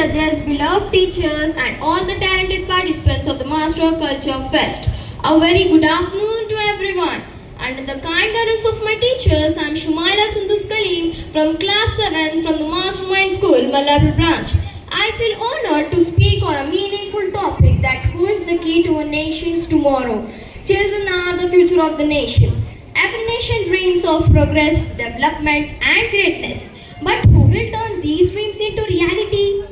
judges, beloved teachers, and all the talented participants of the Master of Culture Fest. A very good afternoon to everyone. Under the kind guidance of my teachers, I am Shumaila Sindus Kalim from Class 7 from the Mastermind School, Malapur branch. I feel honored to speak on a meaningful topic that holds the key to a nation's tomorrow. Children are the future of the nation. Every nation dreams of progress, development, and greatness. But who will turn these dreams into reality?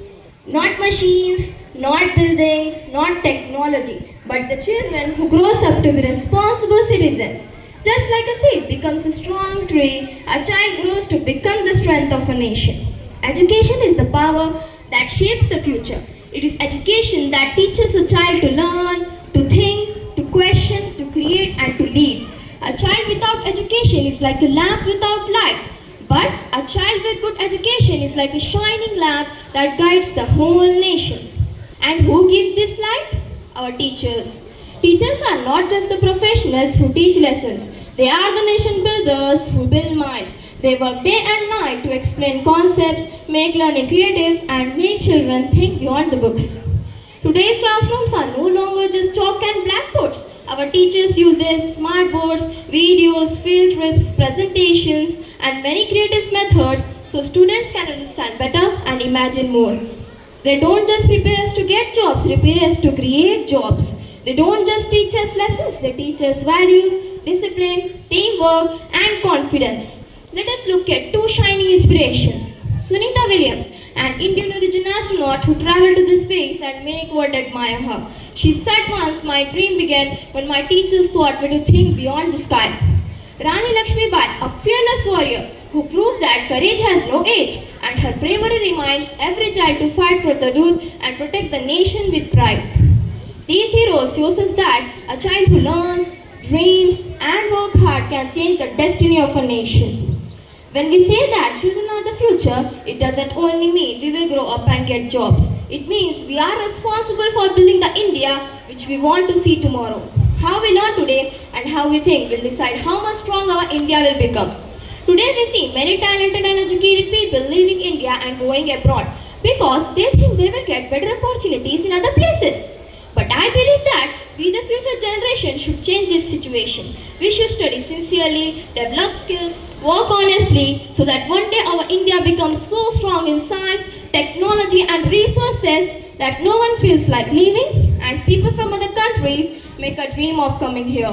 Not machines, not buildings, not technology, but the children who grows up to be responsible citizens. Just like a seed becomes a strong tree, a child grows to become the strength of a nation. Education is the power that shapes the future. It is education that teaches a child to learn, to think, to question, to create, and to lead. A child without education is like a lamp without light. But a child with good education is like a shining lamp that guides the whole nation. And who gives this light? Our teachers. Teachers are not just the professionals who teach lessons. They are the nation builders who build minds. They work day and night to explain concepts, make learning creative, and make children think beyond the books. Today's classrooms are no longer just chalk and blackboards. Our teachers use smart boards, videos, field trips, presentations, and many creative methods so students can understand better and imagine more. They don't just prepare us to get jobs, they prepare us to create jobs. They don't just teach us lessons, they teach us values, discipline, teamwork, and confidence. Let us look at two shining inspirations. Sunita Williams, an Indian origin astronaut who traveled to the space and make world admire her. She said once, my dream began when my teachers taught me to think beyond the sky. Rani Lakshmibai, a fearless warrior who proved that courage has no age, and her bravery reminds every child to fight for the truth and protect the nation with pride. These heroes show us that a child who learns, dreams, and works hard can change the destiny of a nation. When we say that children are the future, it doesn't only mean we will grow up and get jobs. It means we are responsible for building the India which we want to see tomorrow. How we learn today and how we think will decide how much strong our India will become. Today we see many talented and educated people leaving India and going abroad because they think they will get better opportunities in other places. But I believe that we, the future generation, should change this situation. We should study sincerely, develop skills, work honestly, so that one day our India becomes so strong in science, technology, and resources that no one feels like leaving, and people from other countries make a dream of coming here.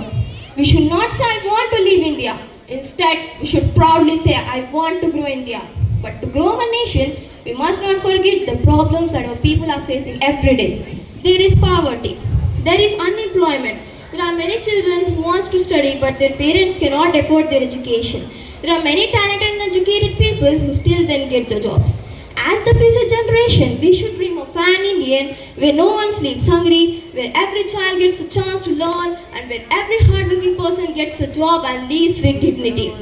We should not say, I want to leave India. Instead, we should proudly say, I want to grow India. But to grow a nation, we must not forget the problems that our people are facing every day. There is poverty. There is unemployment. There are many children who want to study but their parents cannot afford their education. There are many talented and educated people who still then get the jobs. As the future generation, we should dream of an Indian where no one sleeps hungry, where every child gets a chance to learn, and where every hardworking person gets a job and lives with dignity.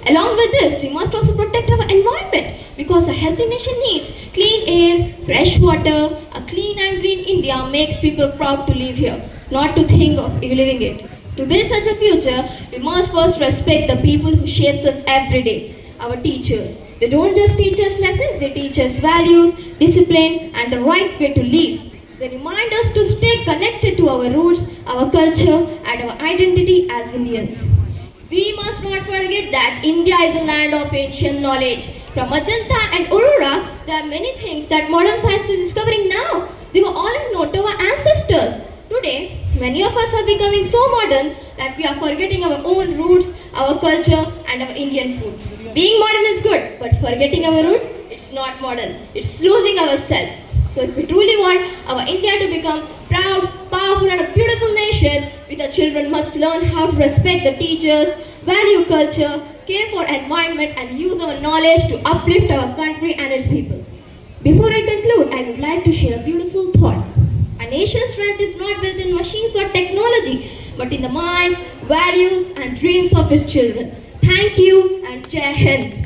Along with this, we must also protect our environment because a healthy nation needs clean air, fresh water. A clean and green India makes people proud to live here, not to think of living it. To build such a future, we must first respect the people who shapes us every day, our teachers. They don't just teach us lessons, they teach us values, discipline, and the right way to live. They remind us to stay connected to our roots, our culture, and our identity as Indians. We must not forget that India is a land of ancient knowledge. From Ajanta and Aurora, there are many things that modern science is discovering now. They were all known to our ancestors. Today, many of us are becoming so modern that we are forgetting our own roots, our culture, and our Indian food. Being modern is good, but forgetting our roots, it's not modern. It's losing ourselves. So if we truly want our India to become proud, powerful, and a beautiful nation, we the children must learn how to respect the teachers, value culture, care for environment, and use our knowledge to uplift our country and its people. Before I conclude, I would like to share a beautiful thought. A nation's strength is not built in machines or technology, but in the minds, values, and dreams of its children. Thank you and Jai Hind.